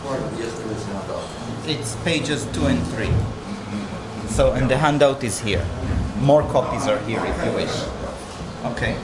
part of yesterday's handout? It's pages 2 and 3. So, and the handout is here. More copies are here if you wish. Okay.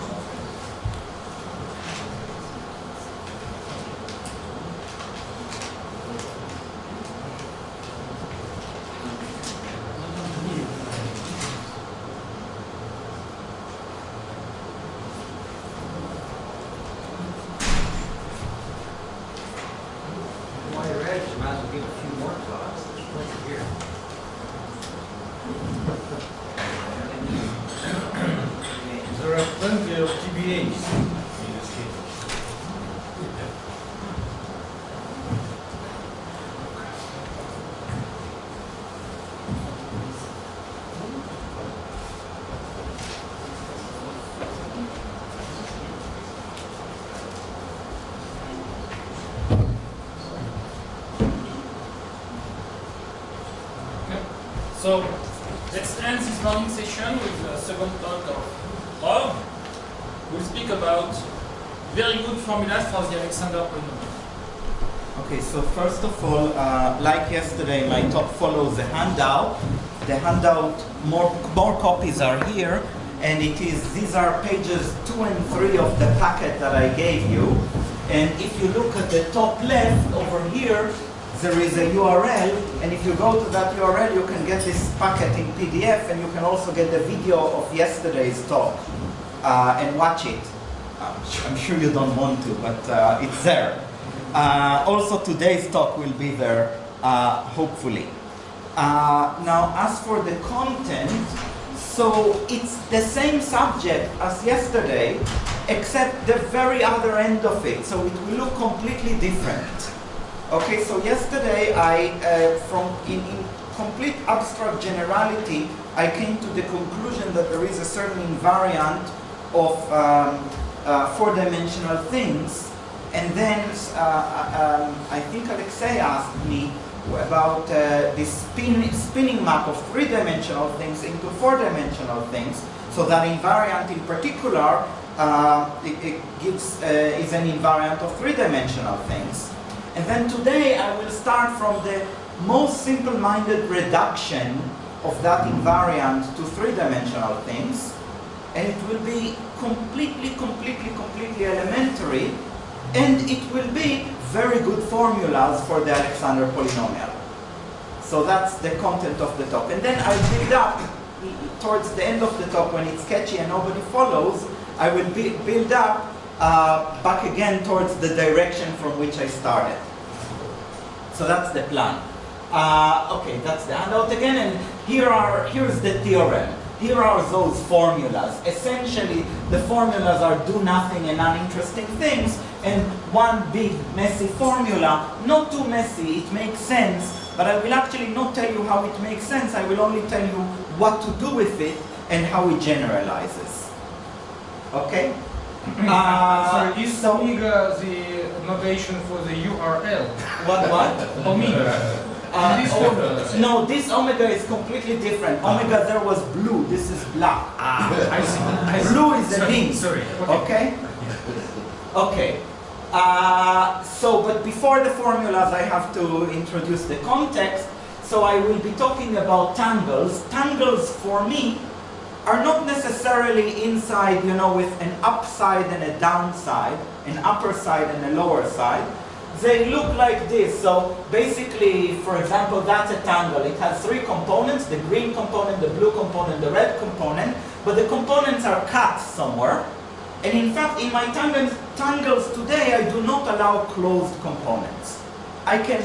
So let's end this morning session with the second talk of Rob. We'll speak about very good formulas for the Alexander polynomial. Okay, so first of all, like yesterday, my talk follows the handout. The handout, more copies are here, and these are pages 2 and 3 of the packet that I gave you. And if you look at the top left over here, there is a URL, and if you go to that URL, you can get this packet in PDF, and you can also get the video of yesterday's talk and watch it. I'm sure you don't want to, but it's there. Also, today's talk will be there, hopefully. Now, as for the content, so it's the same subject as yesterday, except the very other end of it, so it will look completely different. Okay, so yesterday in complete abstract generality, I came to the conclusion that there is a certain invariant of 4-dimensional things, and then I think Alexei asked me about this spinning map of 3-dimensional things into 4-dimensional things. So that invariant in particular is an invariant of 3-dimensional things. And then today I will start from the most simple-minded reduction of that invariant to 3-dimensional things. And it will be completely elementary. And it will be very good formulas for the Alexander polynomial. So that's the content of the talk. And then I'll build up, towards the end of the talk when it's sketchy and nobody follows, I will build up back again towards the direction from which I started. So that's the plan. Okay, that's the handout again, and here's the theorem. Here are those formulas. Essentially, the formulas are do nothing and uninteresting things, and one big messy formula, not too messy, it makes sense, but I will actually not tell you how it makes sense, I will only tell you what to do with it and how it generalizes. Okay? Sorry, is omega the notation for the URL? What? Omega. No, this omega is completely different. Omega there was blue, this is black. I see. Blue is the link. Sorry. Okay? Okay. So, but before the formulas, I have to introduce the context. So I will be talking about tangles. Tangles, for me, are not necessarily inside, you know, with an upside and a downside, an upper side and a lower side. They look like this. So basically, for example, that's a tangle. It has 3 components, the green component, the blue component, the red component, but the components are cut somewhere. And in fact, in my tangles today, I do not allow closed components. I can,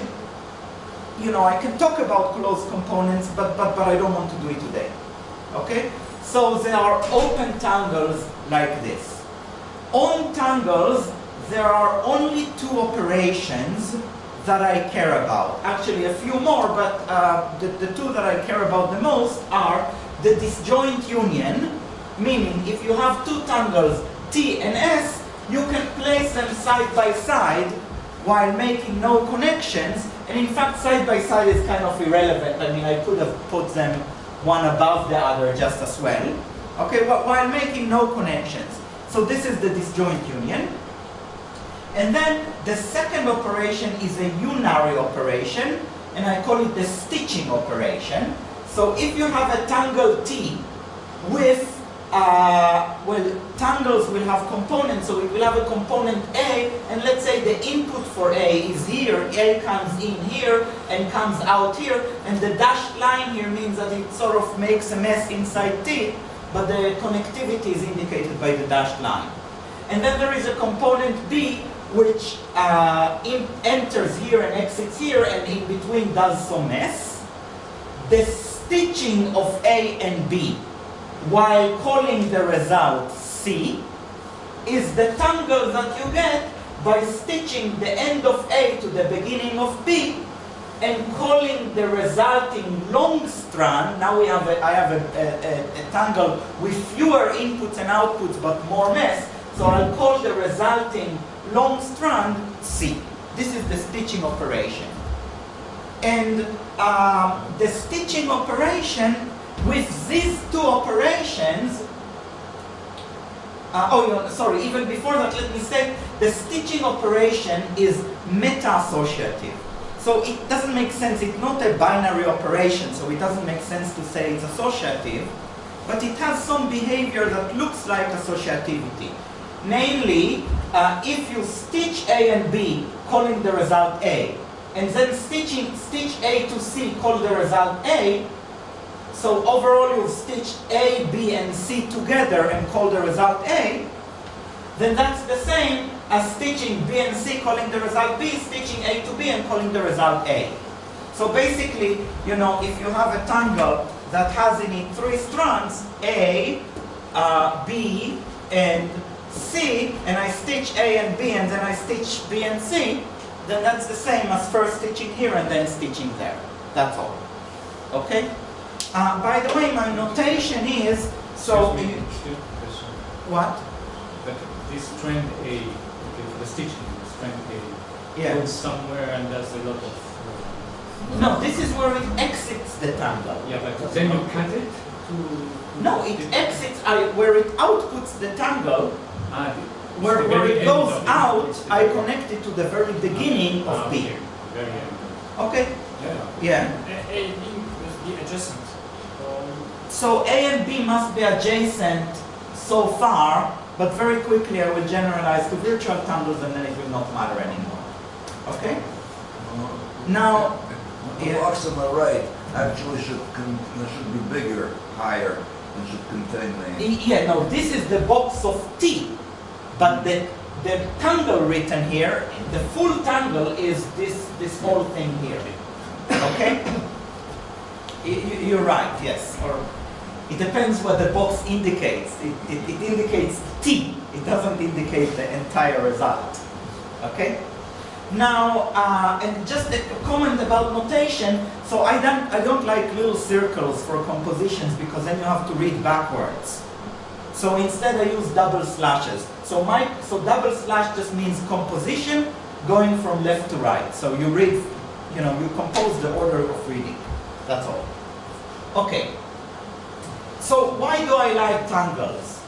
you know, I can talk about closed components, but I don't want to do it today. Okay? So there are open tangles like this. On tangles, there are only 2 operations that I care about. Actually, a few more, but the 2 that I care about the most are the disjoint union, meaning if you have 2 tangles, T and S, you can place them side by side while making no connections. And in fact, side by side is kind of irrelevant. I mean, I could have put them one above the other just as well. Okay, while making no connections. So this is the disjoint union. And then the second operation is a unary operation, and I call it the stitching operation. So if you have a tangle T with, well, tangles will have components, so it will have a component A, and let's say the input for A is here, A comes in here and comes out here, and the dashed line here means that it sort of makes a mess inside T, but the connectivity is indicated by the dashed line. And then there is a component B, which enters here and exits here, and in between does some mess. The stitching of A and B, while calling the result C, is the tangle that you get by stitching the end of A to the beginning of B, and calling the resulting long strand. Now I have a tangle with fewer inputs and outputs, but more mess. So I'll call the resulting long strand C. This is the stitching operation. And the stitching operation with these two operations, sorry, even before that, let me say, the stitching operation is meta-associative. So it doesn't make sense, it's not a binary operation, so it doesn't make sense to say it's associative, but it has some behavior that looks like associativity. Namely, if you stitch A and B, calling the result A, and then stitch A to C, call the result A, so overall you've stitched A, B, and C together and call the result A, then that's the same as stitching B and C, calling the result B, stitching A to B, and calling the result A. So basically, you know, if you have a tangle that has in it three strands, A, B, and C, and I stitch A and B, and then I stitch B and C, then that's the same as first stitching here and then stitching there. That's all. Okay? By the way, my notation is, so... What? But this strand A, the stitching strand A, goes somewhere and does a lot of... No, this is where it exits the tangle. Yeah, but then you cut it to... No, it exits, where it outputs the tangle. Where it goes out, I connect it to the very beginning of B. Very end. Okay? Yeah. A and B must be adjacent. So A and B must be adjacent so far, but very quickly I will generalize to virtual tangles and then it will not matter anymore. Okay? Now, the box on the right actually should be bigger, higher, and should contain the... Yeah, no, this is the box of T. But the tangle written here, the full tangle is this whole thing here. Okay? You're right, yes. Or it depends what the box indicates. It indicates T. It doesn't indicate the entire result. Okay? Now, and just a comment about notation. So I don't like little circles for compositions because then you have to read backwards. So instead I use double slashes. So double slash just means composition going from left to right. So you read, you know, you compose the order of reading. That's all. Okay. So why do I like tangles?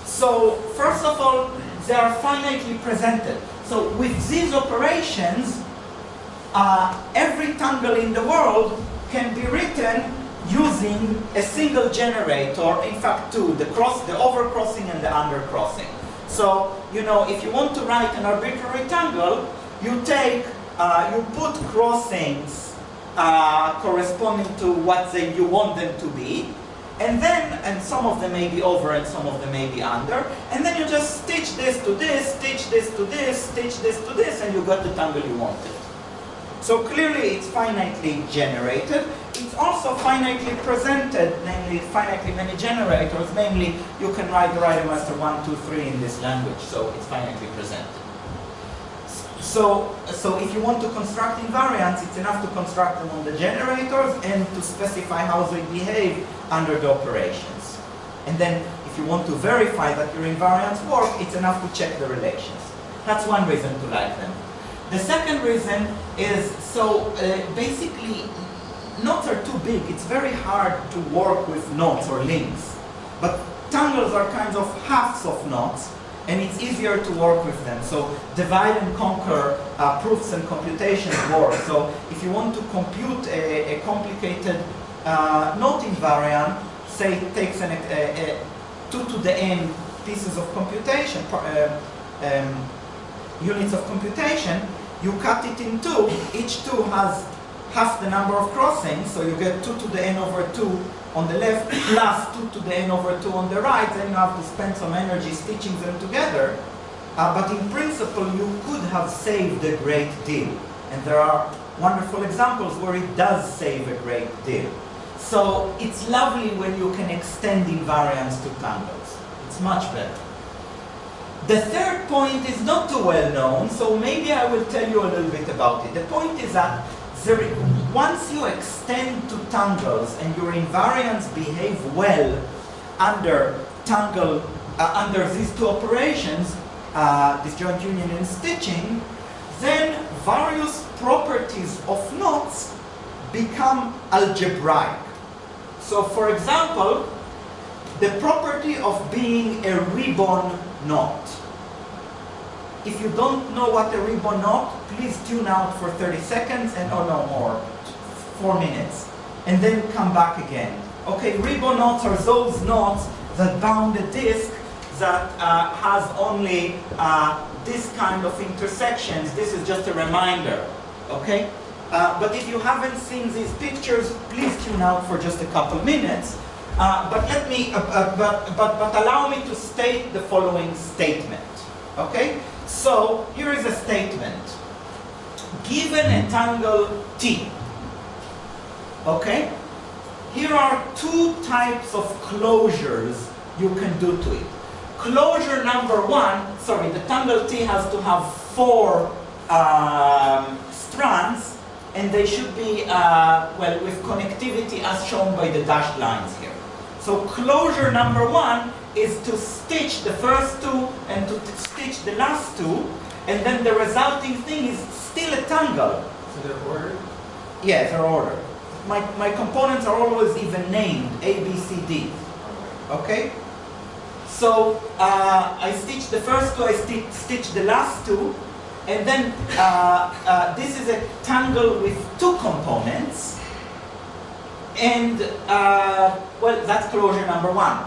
So first of all, they are finitely presented. So with these operations, every tangle in the world can be written using a single generator, in fact two, the overcrossing and the undercrossing. So, you know, if you want to write an arbitrary tangle, you put crossings corresponding to what you want them to be, and some of them may be over and some of them may be under, and then you just stitch this to this, stitch this to this, stitch this to this, and you got the tangle you wanted. So clearly it's finitely generated. It's also finitely presented, namely finitely many generators, namely you can write the writer master 1, 2, 3 in this language, so it's finitely presented. So if you want to construct invariants, it's enough to construct them on the generators and to specify how they behave under the operations. And then if you want to verify that your invariants work, it's enough to check the relations. That's one reason to like them. The second reason is, basically, knots are too big. It's very hard to work with knots or links. But tangles are kinds of halves of knots. and it's easier to work with them. So divide and conquer proofs and computations work. So if you want to compute a complicated knot invariant, say it takes 2 to the n pieces of computation, units of computation, you cut it in 2. Each 2 has half the number of crossings, so you get 2 to the n over 2 on the left plus 2 to the n over 2 on the right. Then you have to spend some energy stitching them together. But in principle, you could have saved a great deal. And there are wonderful examples where it does save a great deal. So it's lovely when you can extend invariance to tangles. It's much better. The third point is not too well known, so maybe I will tell you a little bit about it. The point is that once you extend to tangles and your invariants behave well under under these two operations, disjoint union and stitching, then various properties of knots become algebraic. So for example, the property of being a ribbon knot. If you don't know what a ribbon knot, please tune out for 30 seconds and oh no more, 4 minutes, and then come back again. Okay, ribbon knots are those knots that bound a disk that has only this kind of intersections. This is just a reminder, okay? But if you haven't seen these pictures, please tune out for just a couple minutes. But let me, but allow me to state the following statement, okay? So here is a statement. Given a tangle T, okay? Here are two types of closures you can do to it. Closure number one, sorry, the tangle T has to have 4 strands, and they should be, well, with connectivity as shown by the dashed lines here. So closure number one is to stitch the first 2 and to stitch the last 2, and then the resulting thing is still a tangle. So they're ordered? Yeah, they're ordered. My components are always even named, A, B, C, D. Okay? So I stitch the first 2, I stitch the last 2, and then this is a tangle with 2 components, and well, that's closure number 1.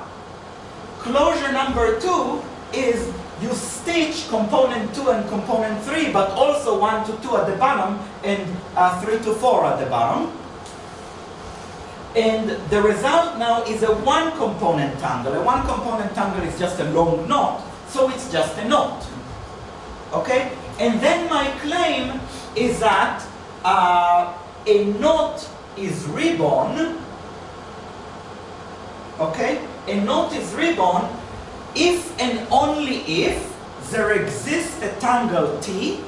Closure number 2 is you stitch component 2 and component 3, but also 1 to 2 at the bottom and 3 to 4 at the bottom. And the result now is a 1-component tangle. A 1-component tangle is just a long knot, so it's just a knot. Okay? And then my claim is that a knot is ribbon. Okay? A knot is ribbon if and only if there exists a tangle T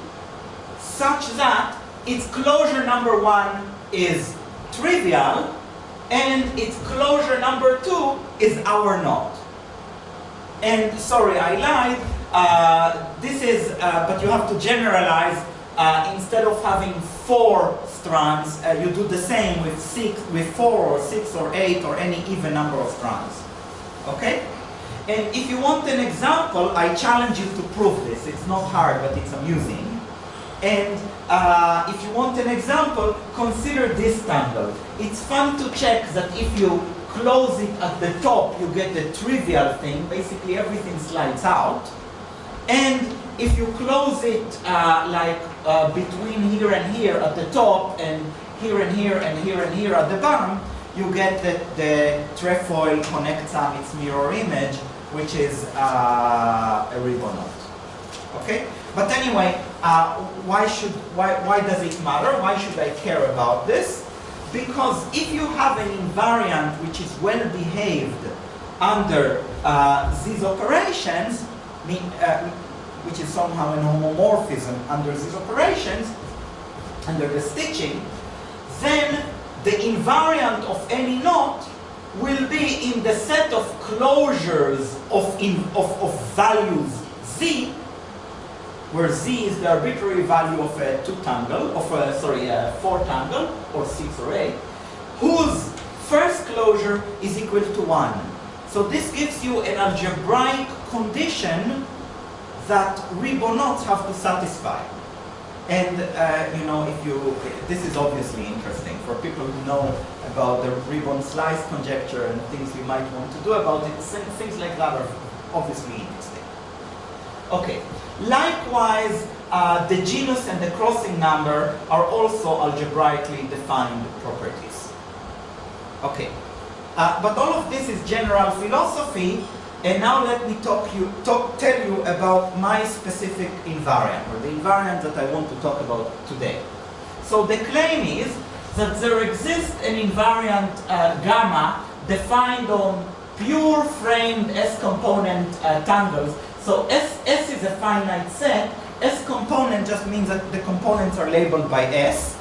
such that its closure number 1 is trivial and its closure number 2 is our knot. And sorry, I lied. This is, but you have to generalize. Instead of having 4 strands, you do the same with 4 or 6 or 8 or any even number of strands. Okay? And if you want an example, I challenge you to prove this. It's not hard, but it's amusing. And if you want an example, consider this tangle. It's fun to check that if you close it at the top, you get the trivial thing. Basically, everything slides out. And if you close it between here and here at the top, and here and here and here and here at the bottom, you get the trefoil connects on its mirror image, which is a ribbon knot. Okay? But anyway, why does it matter? Why should I care about this? Because if you have an invariant which is well behaved under these operations, which is somehow an homomorphism under these operations, under the stitching, then the invariant of any knot will be in the set of closures of values z, where z is the arbitrary value of a 4 tangle, or 6 or 8, whose first closure is equal to 1. So this gives you an algebraic condition that Ribonauts have to satisfy. And you know, this is obviously interesting for people who know about the ribbon slice conjecture and things you might want to do about it. Things like that are obviously interesting. Okay. Likewise, the genus and the crossing number are also algebraically defined properties. Okay. But all of this is general philosophy. And now let me tell you about my specific invariant, or the invariant that I want to talk about today. So the claim is that there exists an invariant gamma defined on pure framed S-component tangles. So S is a finite set. S-component just means that the components are labeled by S.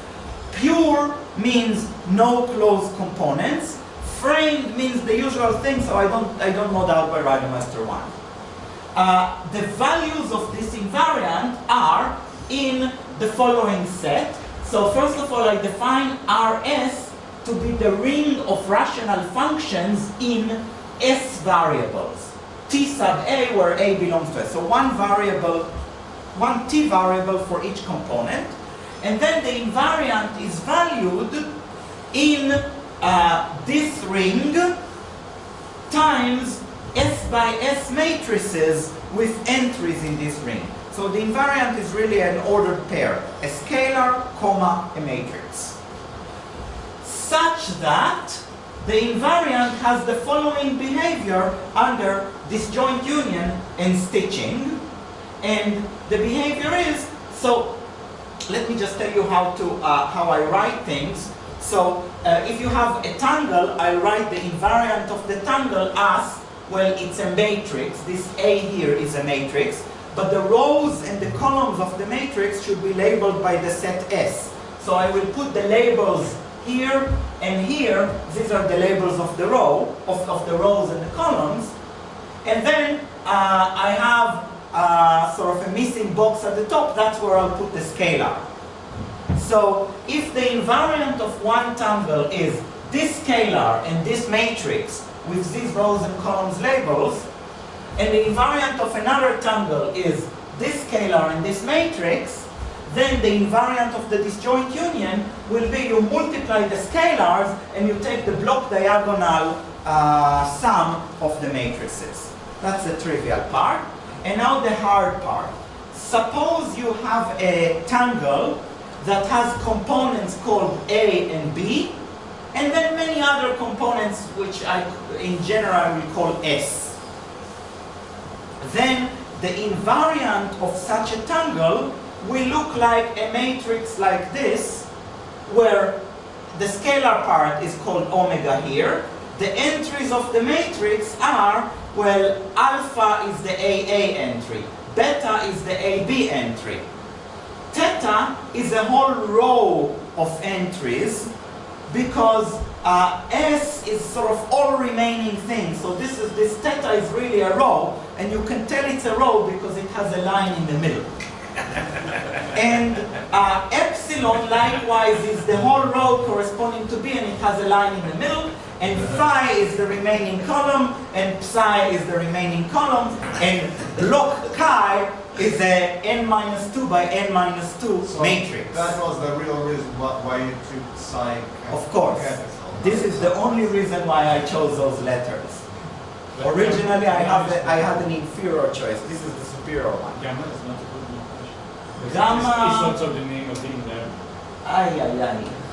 Pure means no closed components. Framed means the usual thing, so I don't model by Rademaster 1. The values of this invariant are in the following set. So first of all, I define Rs to be the ring of rational functions in S variables. T sub A, where A belongs to S. So one T variable for each component. And then the invariant is valued in this ring times S by S matrices with entries in this ring. So the invariant is really an ordered pair, a scalar, comma, a matrix. Such that the invariant has the following behavior under disjoint union and stitching. And the behavior is, so let me just tell you how I write things. So if you have a tangle, I write the invariant of the tangle as, well, it's a matrix. This A here is a matrix. But the rows and the columns of the matrix should be labeled by the set S. So I will put the labels here and here. These are the labels of the of the rows and the columns. And then I have sort of a missing box at the top. That's where I'll put the scalar. So if the invariant of one tangle is this scalar and this matrix with these rows and columns labels, and the invariant of another tangle is this scalar and this matrix, then the invariant of the disjoint union will be you multiply the scalars and you take the block diagonal sum of the matrices. That's the trivial part. And now the hard part. Suppose you have a tangle that has components called A and B, and then many other components which I, in general, will call S. Then the invariant of such a tangle will look like a matrix like this, where the scalar part is called omega here. The entries of the matrix are, well, alpha is the AA entry, beta is the AB entry. Theta is a whole row of entries because S is sort of all remaining things. So this theta is really a row, and you can tell it's a row because it has a line in the middle. And epsilon likewise is the whole row corresponding to B, and it has a line in the middle. And phi is the remaining column, and psi is the remaining column, and block chi is a n-2 by n-2 matrix. That was the real reason why you took psi. Of course. This is the only reason why I chose those letters. Originally, I had an inferior choice. This is the superior one. Gamma is not a good notation. Gamma. It's also the name of the invariant.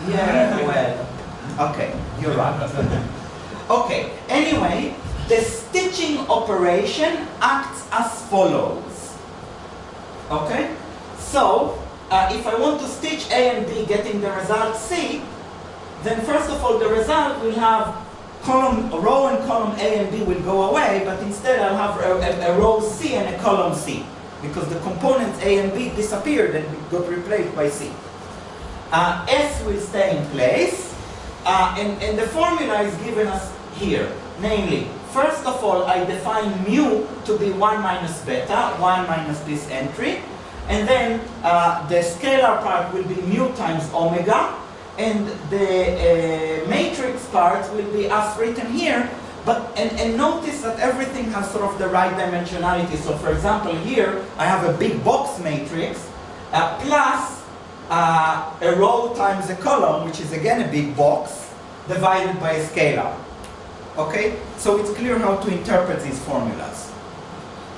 Yeah, well. Okay, you're right. Okay, anyway, the stitching operation acts as follows. Okay? So, if I want to stitch A and B getting the result C, then first of all the result will have row and column A and B will go away, but instead I'll have a row C and a column C, because the components A and B disappeared and got replaced by C. S will stay in place, and the formula is given us here. Namely, first of all, I define mu to be 1 minus beta, 1 minus this entry, and then the scalar part will be mu times omega, and the matrix part will be as written here, and notice that everything has sort of the right dimensionality. So for example, here I have a big box matrix plus a row times a column, which is again a big box, divided by a scalar. Okay? So it's clear how to interpret these formulas.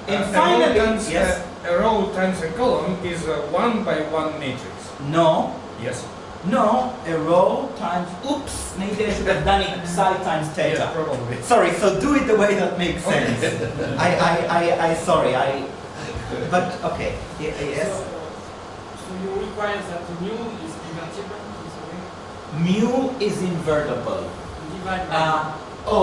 And finally, yes? A row times a column is a 1 by 1 matrix. No. Yes. No, a row times, oops, maybe I should have done it psi times theta. Yeah, probably. Sorry, so do it the way that makes sense. Sorry, but okay, yes. So you require that mu is invertible in some way? Mu is invertible. Divide by It's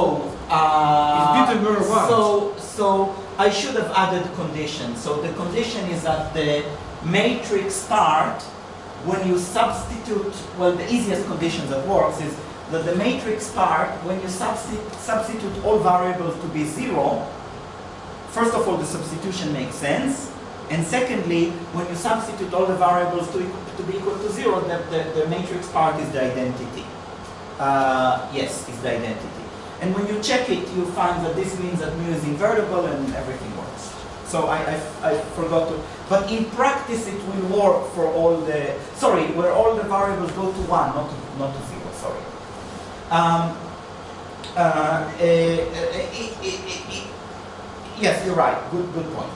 beta over 1. So I should have added conditions. So the condition is that the matrix part, when you substitute, well, the easiest condition that works is that the matrix part, when you substitute all variables to be 0, first of all, the substitution makes sense. And secondly, when you substitute all the variables to be equal to 0, the matrix part is the identity. Yes, it's the identity. And when you check it, you find that this means that mu is invertible and everything works. So I forgot to, but in practice it will work for all the, sorry, where all the variables go to 1, not to 0, sorry. Yes, you're right, good point.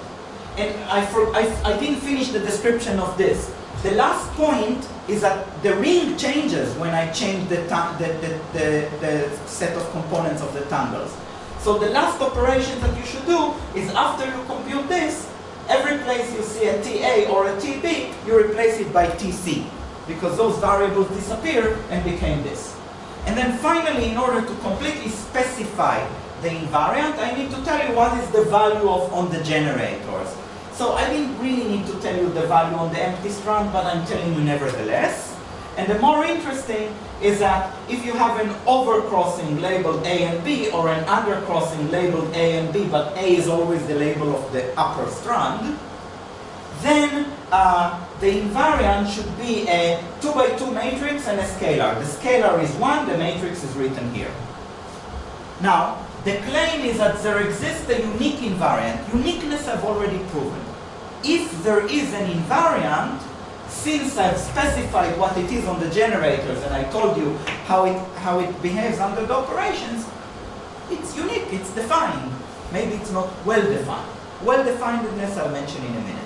And I didn't finish the description of this. The last point is that the ring changes when I change the set of components of the tangles. So the last operation that you should do is after you compute this, every place you see a TA or a TB, you replace it by TC, because those variables disappear and became this. And then finally, in order to completely specify the invariant, I need to tell you what is the value of on the generators. So I didn't really need to tell you the value on the empty strand, but I'm telling you nevertheless. And the more interesting is that if you have an overcrossing labeled A and B, or an undercrossing labeled A and B, but A is always the label of the upper strand, then the invariant should be a 2 by 2 matrix and a scalar. The scalar is 1, the matrix is written here. Now, the claim is that there exists a unique invariant. Uniqueness I've already proven. If there is an invariant, since I've specified what it is on the generators and I told you how it behaves under the operations, it's unique, it's defined. Maybe it's not well defined. Well definedness I'll mention in a minute.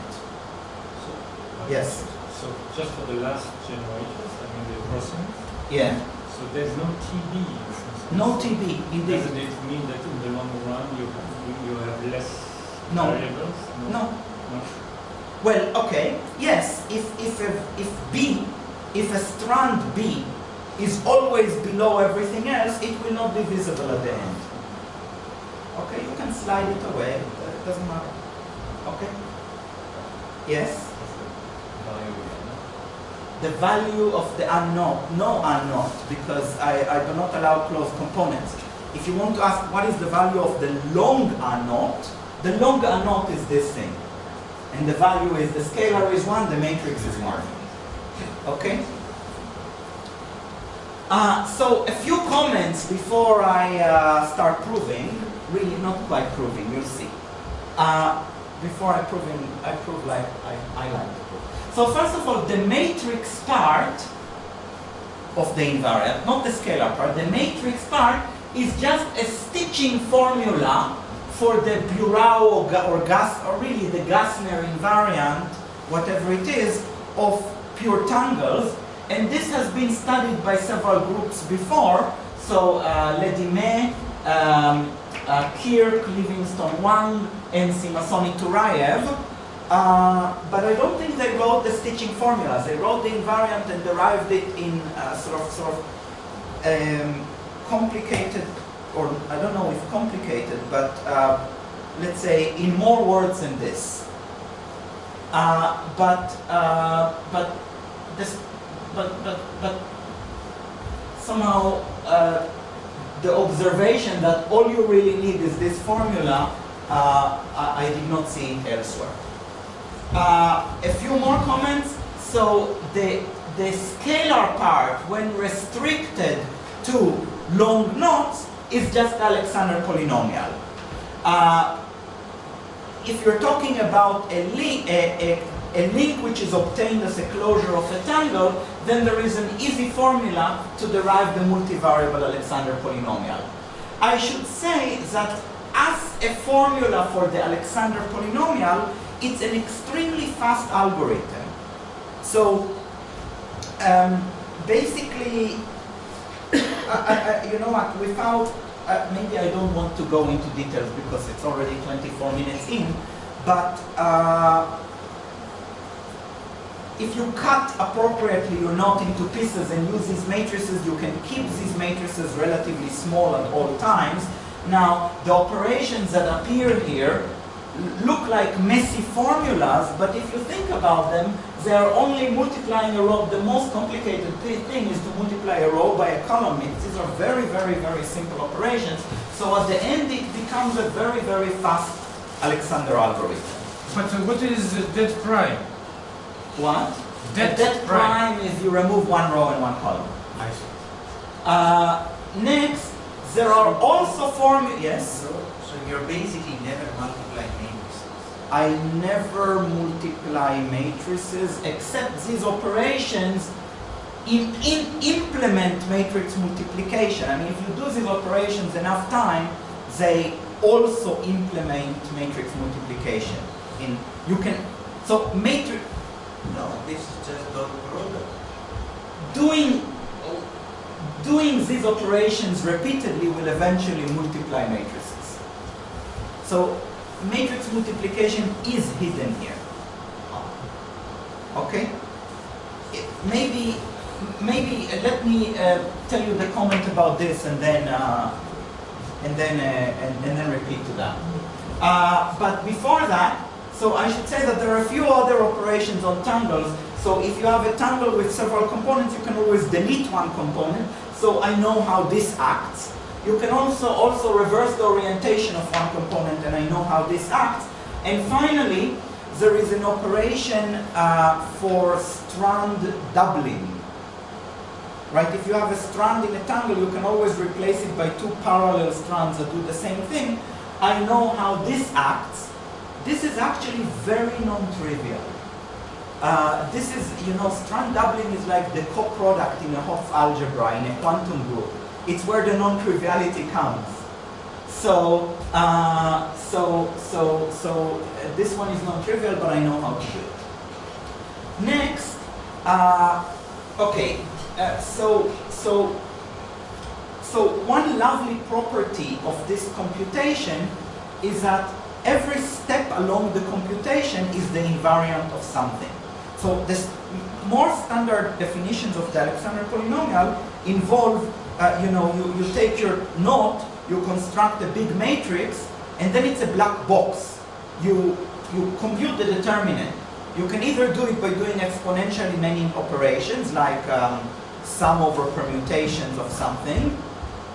Yes? So just for the last generators, I mean the crossing. Yeah. So there's no TB. No TB, indeed. Doesn't it mean that in the long run you have less No. variables? No. Well, okay, yes, if a strand B is always below everything else, it will not be visible at the end. Okay, you can slide it away, it doesn't matter. Okay? Yes? The value of the unknown. No unknown, because I do not allow closed components. If you want to ask what is the value of the long unknown, the long unknown is this thing. And the value is, the scalar is 1, the matrix is 1. Okay? So a few comments before I start proving. Really not quite proving, you'll see. Before I prove like I like to prove. So first of all, the matrix part of the invariant, not the scalar part, the matrix part is just a stitching formula for the Bureau or really the Gassner invariant, whatever it is, of pure tangles. And this has been studied by several groups before. So Ledime, Kirk, Livingstone Wang, and Simasoni Turayev. But I don't think they wrote the stitching formulas. They wrote the invariant and derived it in sort of complicated, or I don't know if complicated, but let's say in more words than this. But somehow the observation that all you really need is this formula, I did not see it elsewhere. A few more comments. So the scalar part, when restricted to long knots, is just Alexander polynomial. If you're talking about a link which is obtained as a closure of a tangle, then there is an easy formula to derive the multivariable Alexander polynomial. I should say that as a formula for the Alexander polynomial, it's an extremely fast algorithm. So basically, you know what, without, maybe I don't want to go into details because it's already 24 minutes in, but if you cut appropriately your knot into pieces and use these matrices, you can keep these matrices relatively small at all times. Now, the operations that appear here look like messy formulas, but if you think about them, they are only multiplying a row. The most complicated thing is to multiply a row by a column. These are very, very, very simple operations. So at the end, it becomes a very, very fast Alexander algorithm. But what is det prime? What? Det prime is you remove one row and one column. I see. Next, there are also formulas. Yes? So you're basically never multiplying matrices. I never multiply matrices, except these operations implement matrix multiplication. I mean, if you do these operations enough time, they also implement matrix multiplication. So matrix. No, this is just dot product. Doing these operations repeatedly will eventually multiply matrices. So matrix multiplication is hidden here. Okay? Maybe let me tell you the comment about this and then repeat to that. But before that, so I should say that there are a few other operations on tangles. So if you have a tangle with several components, you can always delete one component. So I know how this acts. You can also reverse the orientation of one component, and I know how this acts. And finally, there is an operation for strand doubling. Right? If you have a strand in a tangle, you can always replace it by two parallel strands that do the same thing. I know how this acts. This is actually very non-trivial. This is, strand doubling is like the coproduct in a Hopf algebra, in a quantum group. It's where the non-triviality comes. So this one is non-trivial, but I know how to do it. Next, so one lovely property of this computation is that every step along the computation is the invariant of something. So the more standard definitions of the Alexander polynomial involve, you take your knot, you construct a big matrix, and then it's a black box. You compute the determinant. You can either do it by doing exponentially many operations, like sum over permutations of something,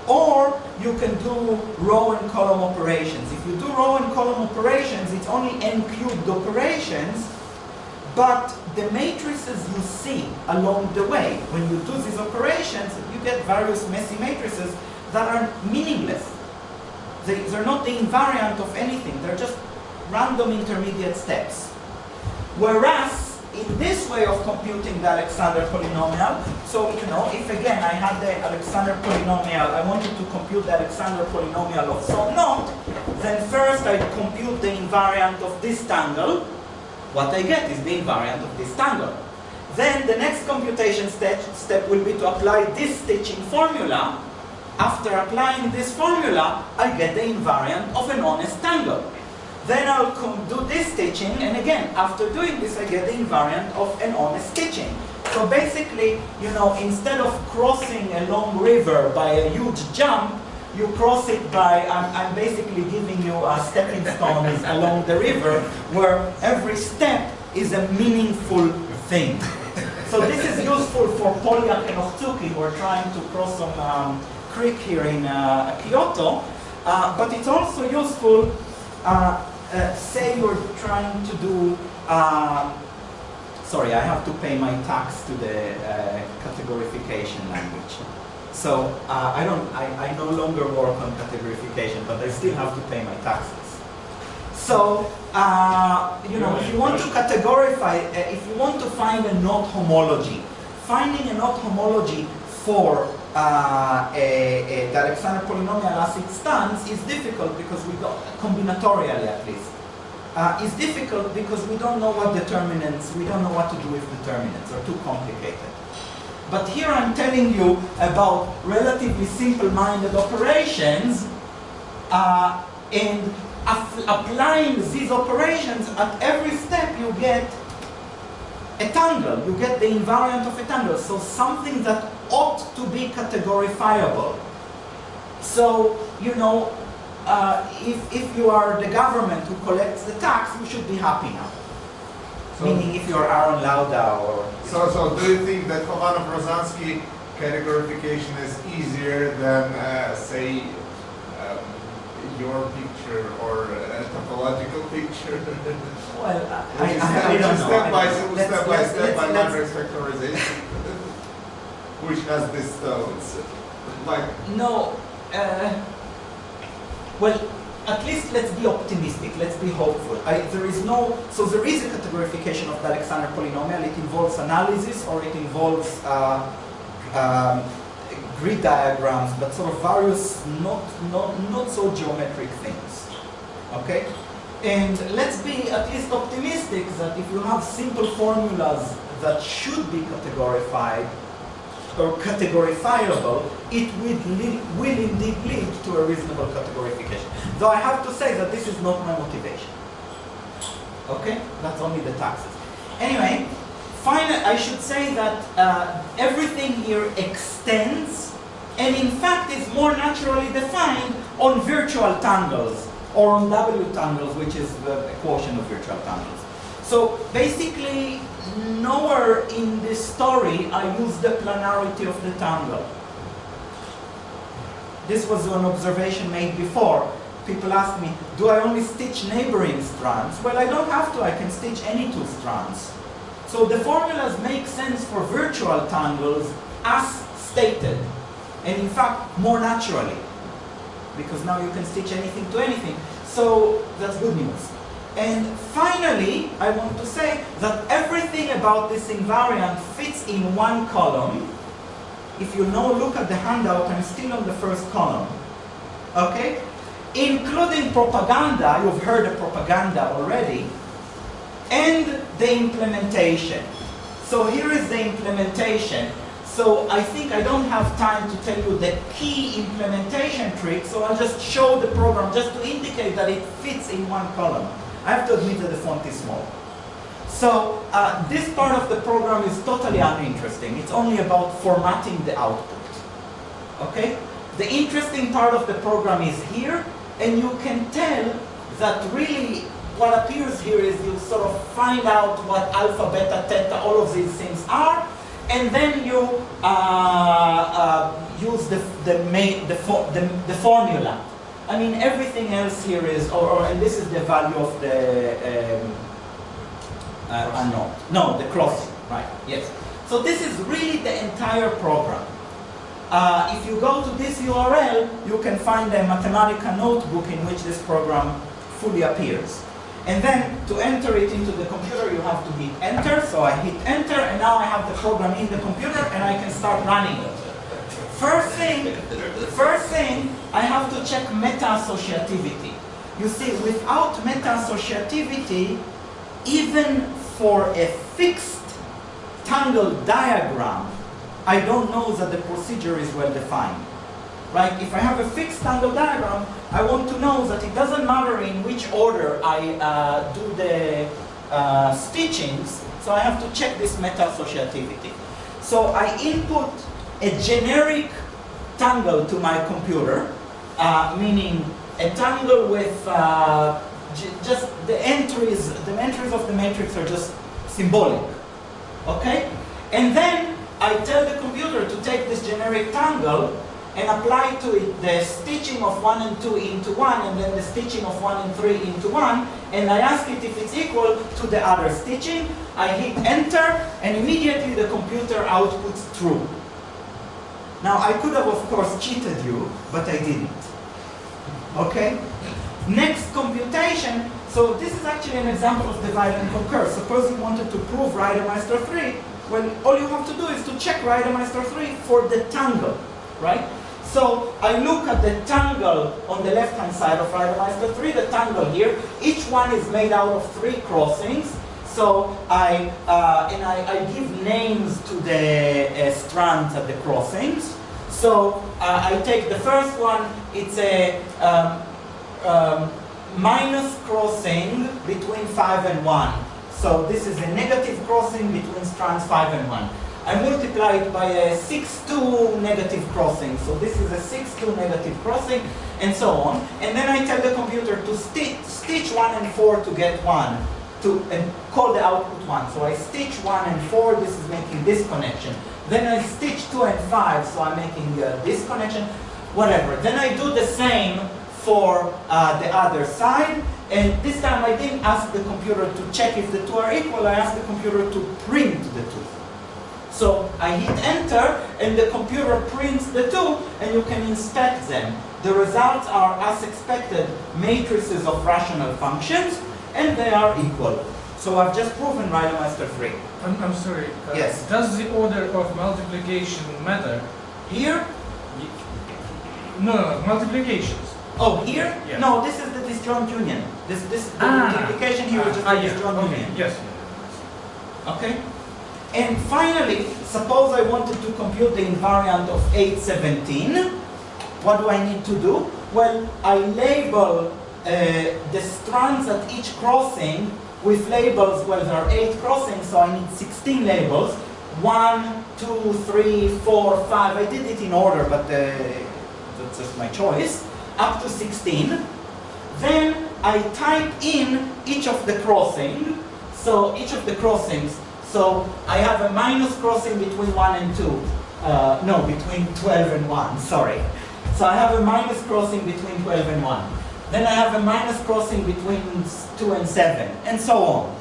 or you can do row and column operations. If you do row and column operations, it's only n cubed operations, but the matrices you see along the way, when you do these operations, you get various messy matrices that are meaningless. They're not the invariant of anything. They're just random intermediate steps. Whereas, in this way of computing the Alexander polynomial, so, if again I had the Alexander polynomial, I wanted to compute the Alexander polynomial of some knot, then first I compute the invariant of this tangle. What I get is the invariant of this tangle. Then the next computation step will be to apply this stitching formula. After applying this formula, I get the invariant of an honest tangle. Then I'll do this stitching, and again, after doing this, I get the invariant of an honest stitching. So basically, instead of crossing a long river by a huge jump, you cross it by, I'm basically giving you stepping stones along the river, where every step is a meaningful thing. So this is useful for Polyak and Ochtuki, who are trying to cross some creek here in Kyoto, but it's also useful, say you're trying to do, sorry, I have to pay my tax to the categorification language. So I no longer work on categorification, but I still have to pay my taxes. So, you know, if you want to categorify, if you want to find a knot homology, finding a knot homology for the Alexander polynomial as it stands is difficult because we don't, combinatorially at least, is difficult because we don't know what determinants, we don't know what to do with determinants, they're too complicated. But here I'm telling you about relatively simple-minded operations and applying these operations at every step you get a tangle, you get the invariant of a tangle, so something that ought to be categorifiable. So, you know, if you are the government who collects the tax, you should be happy now. So, meaning if you're Aaron Lauda or... So do you think that Kovanov-Rosansky categorification is easier than, say, your picture or a topological picture? Well, I don't know. Step by step matrix factorization, which has these stones. Like no. Well, at least let's be optimistic. Let's be hopeful. There is a categorification of the Alexander polynomial. It involves analysis or it involves grid diagrams, but sort of various not so geometric things. Okay? And let's be at least optimistic that if you have simple formulas that should be categorified or categorifiable, it will indeed lead to a reasonable categorification. Though I have to say that this is not my motivation. Okay? That's only the taxes. Anyway, finally, I should say that everything here extends and in fact is more naturally defined on virtual tangles or on W tangles, which is the quotient of virtual tangles. So basically, nowhere in this story I use the planarity of the tangle. This was an observation made before. People ask me, do I only stitch neighboring strands? Well, I don't have to. I can stitch any two strands. So the formulas make sense for virtual tangles as stated. And in fact, more naturally. Because now you can stitch anything to anything. So that's good news. And finally, I want to say that everything about this invariant fits in one column. If you now look at the handout, I'm still on the first column. Okay? Including propaganda, you've heard of propaganda already, and the implementation. So here is the implementation. So I think I don't have time to tell you the key implementation trick, so I'll just show the program just to indicate that it fits in one column. I have to admit that the font is small. So this part of the program is totally uninteresting. It's only about formatting the output. Okay? The interesting part of the program is here, and you can tell that really what appears here is you sort of find out what alpha, beta, theta, all of these things are, and then you use the formula. I mean, everything else here is, and this is the value of the the crossing, right? Yes. So this is really the entire program. If you go to this URL, you can find a Mathematica notebook in which this program fully appears. And then to enter it into the computer, you have to hit enter. So I hit enter, and now I have the program in the computer, and I can start running it. First thing, I have to check meta-associativity. You see, without meta-associativity, even for a fixed tangle diagram, I don't know that the procedure is well defined. Right? If I have a fixed tangle diagram, I want to know that it doesn't matter in which order I do the stitchings, so I have to check this meta-associativity. So I input a generic tangle to my computer, meaning a tangle with just the entries of the matrix are just symbolic. Okay? And then I tell the computer to take this generic tangle and apply to it the stitching of 1 and 2 into 1, and then the stitching of 1 and 3 into 1, and I ask it if it's equal to the other stitching. I hit enter, and immediately the computer outputs true. Now, I could have, of course, cheated you, but I didn't. Okay? Next computation. So this is actually an example of divide and conquer. Suppose you wanted to prove Reidemeister 3. Well, all you have to do is to check Reidemeister 3 for the tangle, right? So I look at the tangle on the left-hand side of Reidemeister 3, the tangle here. Each one is made out of 3 crossings. So I give names to the strands at the crossings. So I take the first one. It's a minus crossing between 5 and 1. So this is a negative crossing between strands 5 and 1. I multiply it by a 6-2 negative crossing. So this is a 6-2 negative crossing, and so on. And then I tell the computer to stitch 1 and 4 to get 1, and call the output 1. So I stitch 1 and 4, this is making this connection. Then I stitch 2 and 5, so I'm making this connection, whatever. Then I do the same for the other side. And this time I didn't ask the computer to check if the 2 are equal, I asked the computer to print the 2. So I hit enter, and the computer prints the 2, and you can inspect them. The results are, as expected, matrices of rational functions, and they are equal. So I've just proven Reidemeister 3. I'm sorry. Yes. Does the order of multiplication matter? Here? No, multiplications. Oh, here? Yeah. No, this is the disjoint union. The multiplication here is just the disjoint union. Yes. Okay? And finally, suppose I wanted to compute the invariant of 817. What do I need to do? Well, I label the strands at each crossing with labels. Well, there are 8 crossings, so I need 16 labels. 1, 2, 3, 4, 5. I did it in order, but that's just my choice. Up to 16. Then I type in each of the crossings. So each of the crossings. So I have a minus crossing between 1 and 2. No, between 12 and 1, sorry. So I have a minus crossing between 12 and 1. Then I have a minus crossing between 2 and 7, and so on.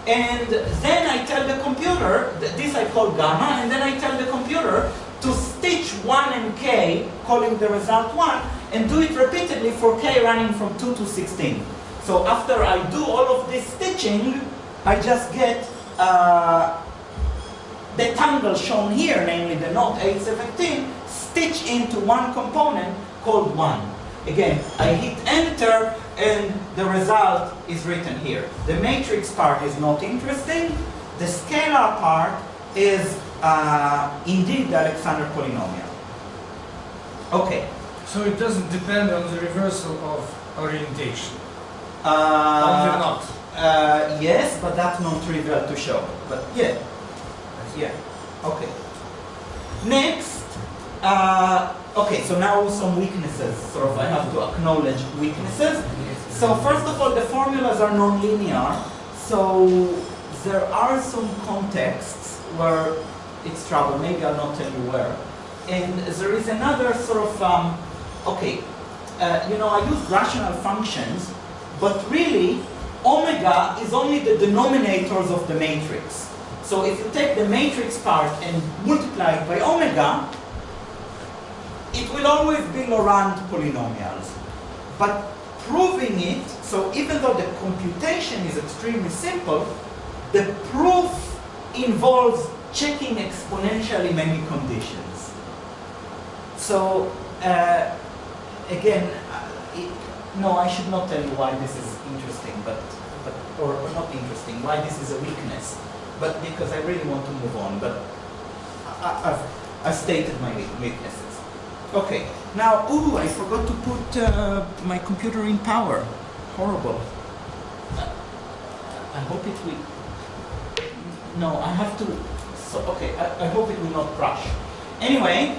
And then I tell the computer, this I call gamma, and then I tell the computer to stitch 1 and k, calling the result 1, and do it repeatedly for k running from 2 to 16. So after I do all of this stitching, I just get the tangle shown here, namely the knot 817, stitched into one component called 1. Again, I hit enter, and the result is written here. The matrix part is not interesting. The scalar part is indeed the Alexander polynomial. Okay. So it doesn't depend on the reversal of orientation. Only not. Yes, but that's not trivial to show. But yeah. Yeah. Okay. Next. Okay, so now some weaknesses. Sort of, I have to acknowledge weaknesses. So first of all, the formulas are non-linear. So there are some contexts where it's trouble. Maybe I'll not tell you where. And there is another sort of, you know, I use rational functions, but really, omega is only the denominators of the matrix. So if you take the matrix part and multiply it by omega, it will always be Laurent polynomials. But proving it, so even though the computation is extremely simple, the proof involves checking exponentially many conditions. So again, no, I should not tell you why this is interesting, or not interesting, why this is a weakness, but because I really want to move on. But I've stated my weaknesses. Okay, now, ooh, I forgot to put my computer in power. Horrible. I hope it will. No, I have to. So, okay, I hope it will not crash. Anyway,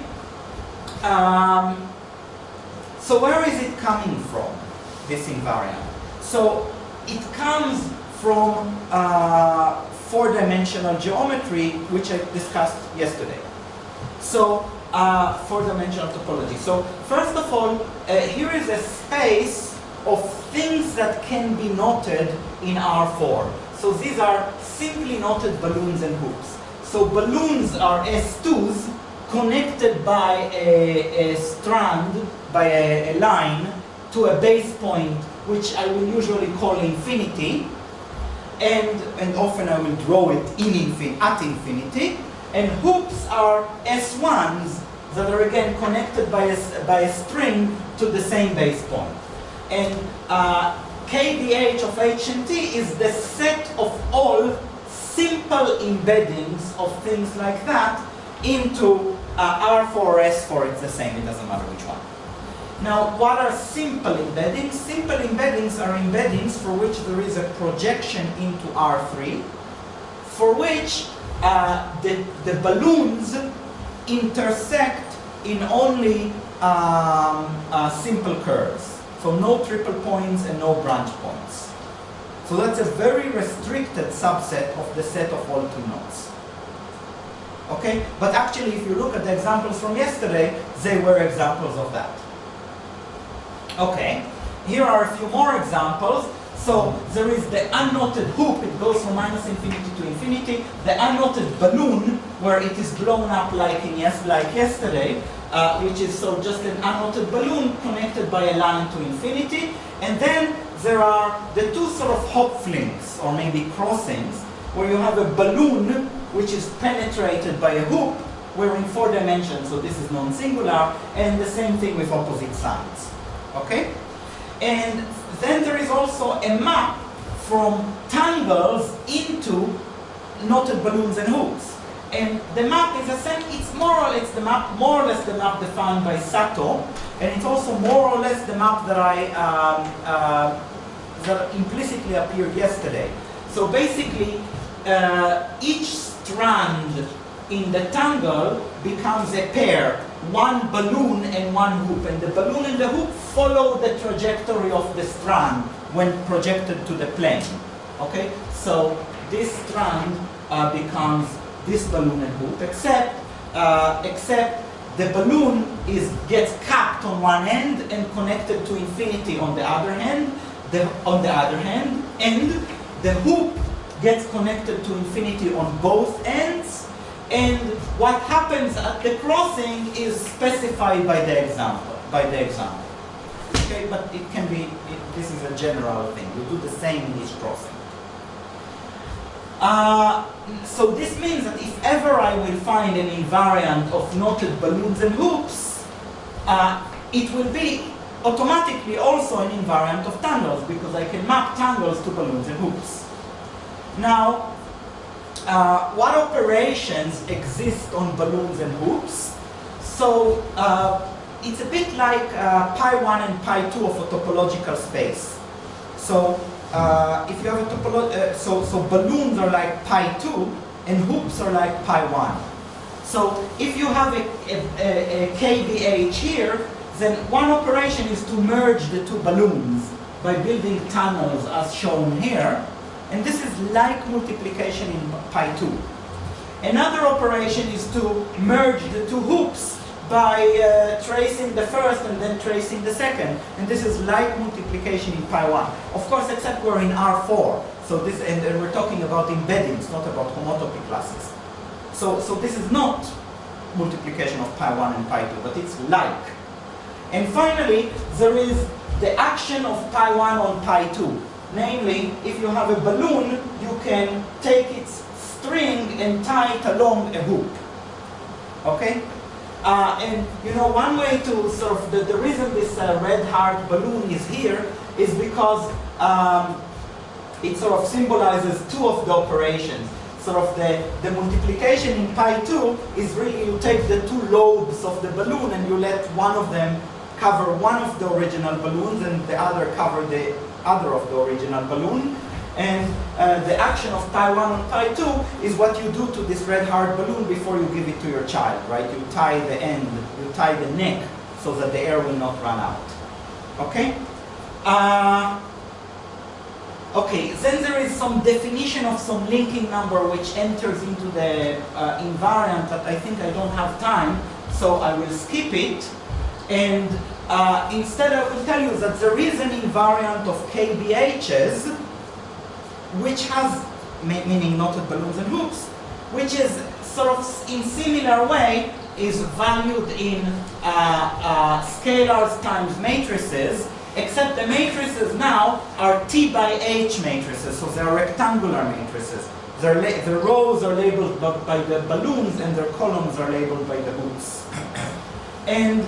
so where is it coming from, this invariant? So it comes from 4-dimensional geometry, which I discussed yesterday. So 4-dimensional topology. So first of all, here is a space of things that can be noted in R4. So these are simply noted balloons and hoops. So balloons are S2s connected by a strand, by a line, to a base point, which I will usually call infinity, and often I will draw it at infinity. And hoops are S1s that are again connected by a string to the same base point. And KDH of H and T is the set of all simple embeddings of things like that into R4 or S4, it's the same, it doesn't matter which one. Now, what are simple embeddings? Simple embeddings are embeddings for which there is a projection into R3, for which the balloons intersect in only simple curves. So no triple points and no branch points. So that's a very restricted subset of the set of all two nodes. Okay? But actually, if you look at the examples from yesterday, they were examples of that. Okay, here are a few more examples. So there is the unknotted hoop, it goes from minus infinity to infinity. The unknotted balloon, where it is blown up like yesterday, which is so just an unknotted balloon connected by a line to infinity. And then there are the two sort of hop flings, or maybe crossings, where you have a balloon which is penetrated by a hoop, where in 4 dimensions, so this is non-singular, and the same thing with opposite sides. Okay? And then there is also a map from tangles into knotted balloons and hoops. And the map is it's more or less the map defined by Sato, and it's also more or less the map that that implicitly appeared yesterday. So basically, each strand in the tangle becomes a pair, one balloon and one hoop, and the balloon and the hoop follow the trajectory of the strand when projected to the plane. Okay, so this strand becomes this balloon and hoop, except the balloon gets capped on one end and connected to infinity on the other hand. And the hoop gets connected to infinity on both ends. And what happens at the crossing is specified by the example. Okay, but it can be. This is a general thing. You do the same in each crossing. So this means that if ever I will find an invariant of knotted balloons and hoops, it will be automatically also an invariant of tangles, because I can map tangles to balloons and hoops. Now, what operations exist on balloons and hoops? So it's a bit like pi 1 and pi 2 of a topological space. So if you have a so balloons are like pi 2 and hoops are like pi 1. So if you have a KBH here, then one operation is to merge the two balloons by building tunnels as shown here. And this is like multiplication in pi 2. Another operation is to merge the two hoops by tracing the first and then tracing the second. And this is like multiplication in pi 1. Of course, except we're in R4. So this, and we're talking about embeddings, not about homotopy classes. So this is not multiplication of pi 1 and pi 2, but it's like. And finally, there is the action of pi 1 on pi 2. Namely, if you have a balloon, you can take its string and tie it along a hoop. Okay? And you know, one way to sort of, the reason this red heart balloon is here is because it sort of symbolizes two of the operations. Sort of the multiplication in pi 2 is really you take the two lobes of the balloon and you let one of them cover one of the original balloons and the other cover the other of the original balloon. And the action of pi 1 on pi 2 is what you do to this red heart balloon before you give it to your child, right? You tie the end, you tie the neck so that the air will not run out. Okay? Okay, then there is some definition of some linking number which enters into the invariant that I think I don't have time, so I will skip it. And instead I will tell you that there is an invariant of KBHs which has, meaning knotted balloons and hoops, which is sort of in similar way is valued in scalars times matrices, except the matrices now are T by H matrices, so they are rectangular matrices. Their rows are labeled by the balloons and their columns are labeled by the hoops. And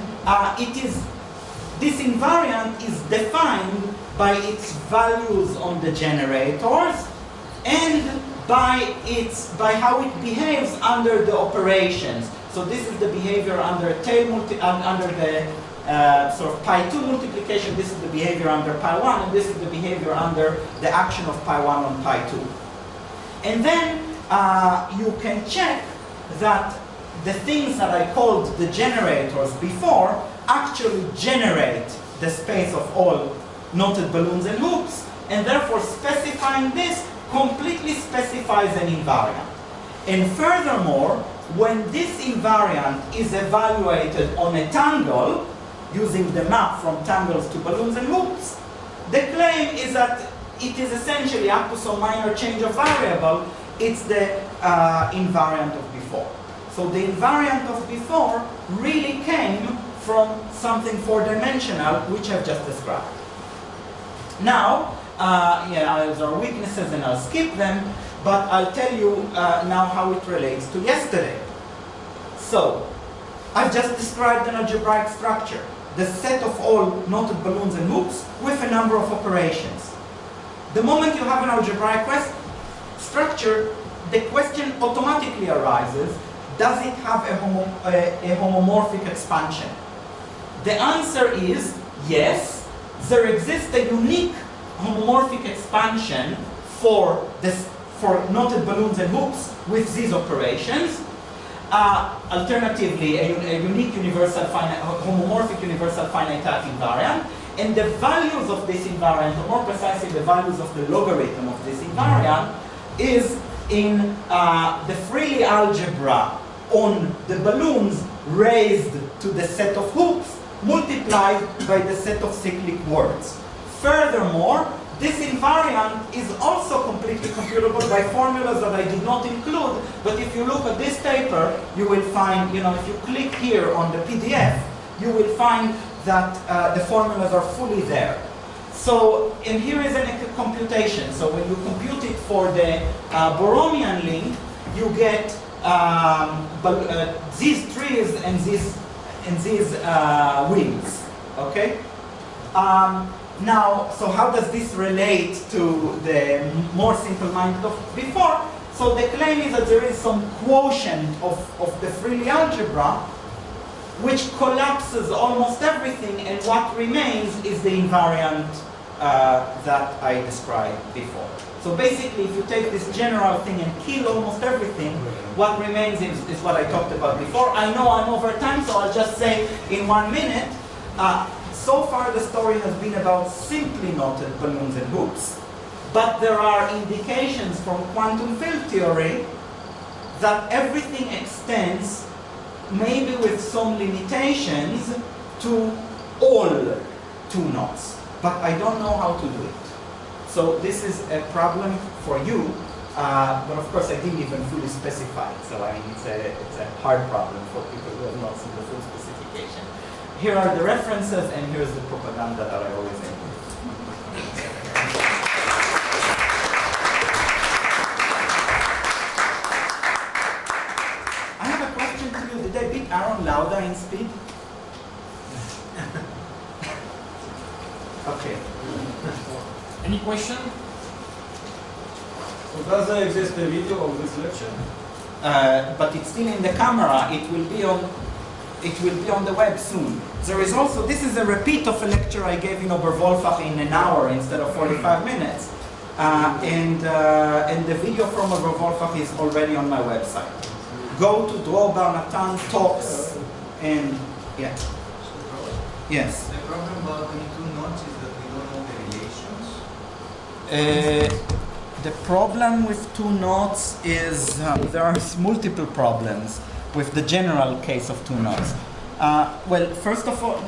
this invariant is defined by its values on the generators and by how it behaves under the operations. So this is the behavior under under the sort of pi 2 multiplication. This is the behavior under pi 1, and this is the behavior under the action of pi 1 on pi 2. And then you can check that the things that I called the generators before actually generate the space of all knotted balloons and hoops, and therefore specifying this completely specifies an invariant. And furthermore, when this invariant is evaluated on a tangle, using the map from tangles to balloons and hoops, the claim is that it is essentially, up to some minor change of variable, it's the invariant of before. So the invariant of before really came from something four-dimensional, which I've just described. Now, there are weaknesses and I'll skip them, but I'll tell you now how it relates to yesterday. So, I've just described an algebraic structure, the set of all knotted balloons and hoops with a number of operations. The moment you have an algebraic structure, the question automatically arises, does it have a homomorphic expansion? The answer is yes. There exists a unique homomorphic expansion for knotted balloons and hoops with these operations. Alternatively, a unique homomorphic universal finite-type invariant. And the values of this invariant, or more precisely the values of the logarithm of this invariant, is in the Freely algebra on the balloons raised to the set of hoops multiplied by the set of cyclic words. Furthermore, this invariant is also completely computable by formulas that I did not include, but if you look at this paper, you will find, if you click here on the PDF, you will find that the formulas are fully there. So, and here is a computation. So when you compute it for the Borromean link, you get these trees and these wings. Okay. Now, so how does this relate to the more simple mind of before? So the claim is that there is some quotient of the Freely algebra which collapses almost everything, and what remains is the invariant that I described before. So basically, if you take this general thing and kill almost everything, what remains is what I talked about before. I know I'm over time, so I'll just say in 1 minute. So far, the story has been about simply knotted balloons and hoops. But there are indications from quantum field theory that everything extends, maybe with some limitations, to all two knots. But I don't know how to do it. So this is a problem for you, but of course I didn't even fully specify it. So I mean, it's a hard problem for people who have not seen the full specification. Here are the references, and here's the propaganda that I always end with. I have a question to you. Did I beat Aaron Lauda in speed? Okay. Any question? So does there exist a video of this lecture? But it's still in the camera. It will be on the web soon. There is also, this is a repeat of a lecture I gave in Oberwolfach in an hour instead of 45 minutes. And the video from Oberwolfach is already on my website. Go to Natan talks and yeah. Yes. The problem about the two knots is that we don't know the relations. The problem with two knots is there are multiple problems with the general case of two knots. Well, first of all,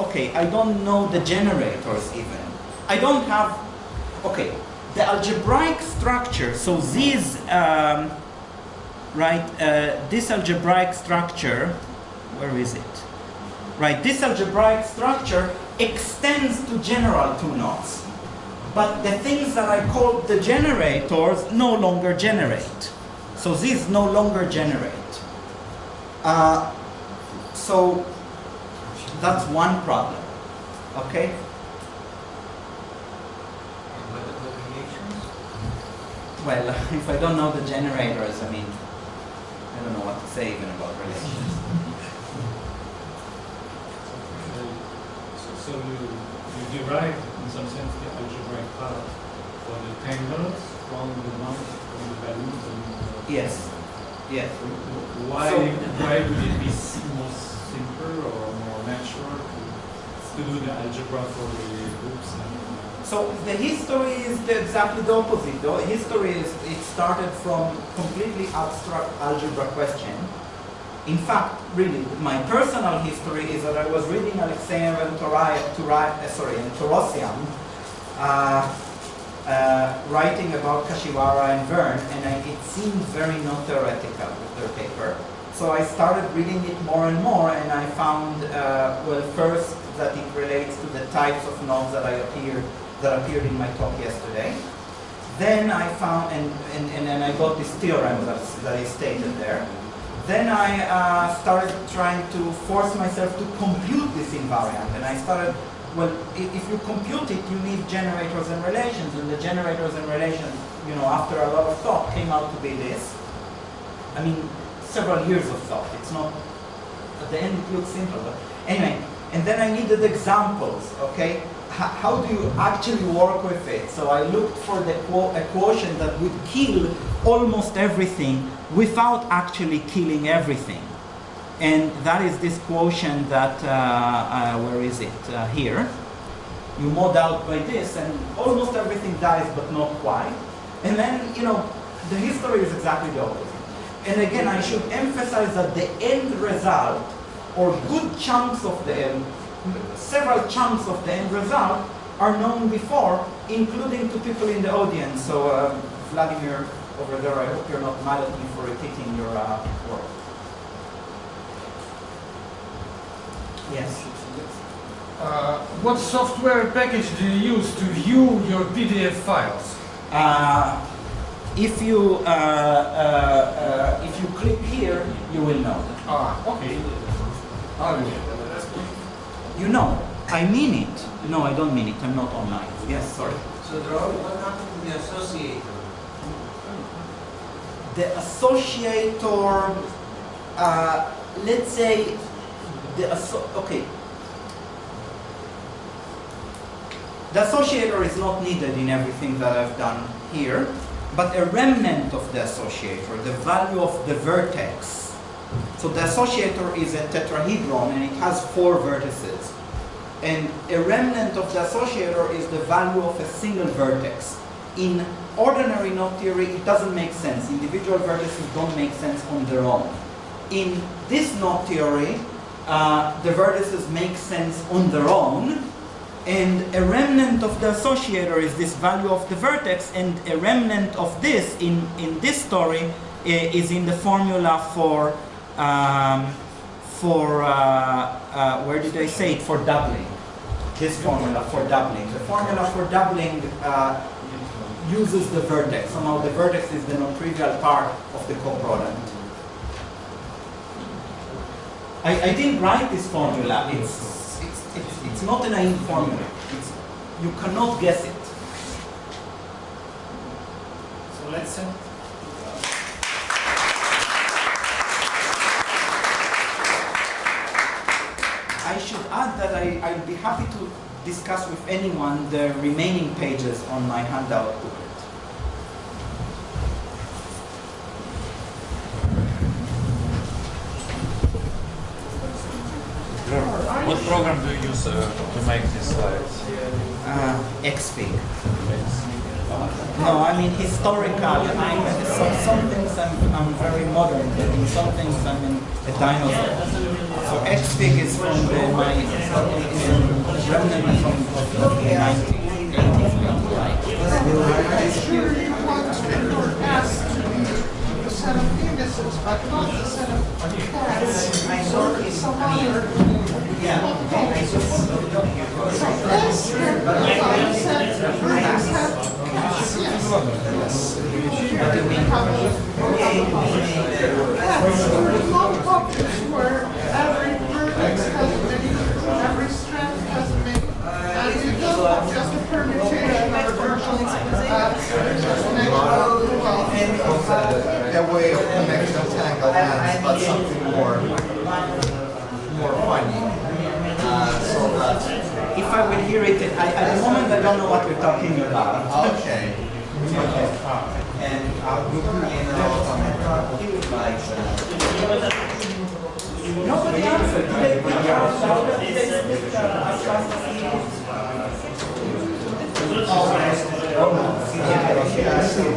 okay, I don't know the generators even. I don't have, okay, the algebraic structure, so these, this algebraic structure where is it? Right, this algebraic structure extends to general 2-knots. But the things that I call the generators no longer generate. So these no longer generate. So that's one problem. Okay? What are the relations? Well, if I don't know the generators, I mean, I don't know what to say even about relations. So you derive, in some sense, the algebraic part for the tangles from the balloons and Yes. Yes. Why would it be more simpler or more natural to do the algebra for the groups? So the history is exactly the opposite. The history is it started from completely abstract algebra question. In fact, really, my personal history is that I was reading Alexeyev and Torosian writing about Kashiwara and Verne, and it seemed very not theoretical with their paper. So I started reading it more and more, and I found, well, first that it relates to the types of nodes that appeared in my talk yesterday. Then I found, and then I got this theorem that is stated there. Then I started trying to force myself to compute this invariant, and I started, well, if you compute it, you need generators and relations, and the generators and relations, you know, after a lot of thought, came out to be this. I mean, several years of thought. It's not, at the end it looks simple, but anyway, and then I needed examples, okay? How do you actually work with it? So I looked for a quotient that would kill almost everything without actually killing everything. And that is this quotient that, where is it? Here. You mod out by this and almost everything dies, but not quite. And then, you know, the history is exactly the opposite. And again, I should emphasize that the end result, or good chunks of the end, several chunks of the end result are known before, including to people in the audience. So Vladimir over there, I hope you're not mad at me for repeating your work. Yes? What software package do you use to view your PDF files? If you click here, you will know. Okay. You know, I mean it. No, I don't mean it. I'm not online. Yes, sorry. So what happened to the associator? The associator, let's say, okay. The associator is not needed in everything that I've done here, but a remnant of the associator, the value of the vertex. So the associator is a tetrahedron and it has 4 vertices. And a remnant of the associator is the value of a single vertex. In ordinary knot theory, it doesn't make sense. Individual vertices don't make sense on their own. In this knot theory, the vertices make sense on their own, and a remnant of the associator is this value of the vertex, and a remnant of this in this story is in the formula for where did I say it? For doubling. This formula for doubling. The formula for doubling uses the vertex. Somehow the vertex is the non-trivial part of the coproduct. I didn't write this formula. It's not a naive formula. You cannot guess it. So let's say. I should add that I'd be happy to discuss with anyone the remaining pages on my handout booklet. What program do you use to make these slides? XFIG. No, I mean historical. Some things I'm very modern, but in some things I'm in a dinosaur. So XFIG is from my remnant from the 1980s. Sure, you want to ask the set of indices, but not the set of paths. So have a log objects where every vertex has many, every strand has many, and you don't have just a permutation of versions. A way of connecting tangle ends, but something more funny. So that. If I will hear it, at the moment I don't know what you're talking about. Okay. And Nobody answered. Did they pick Actually,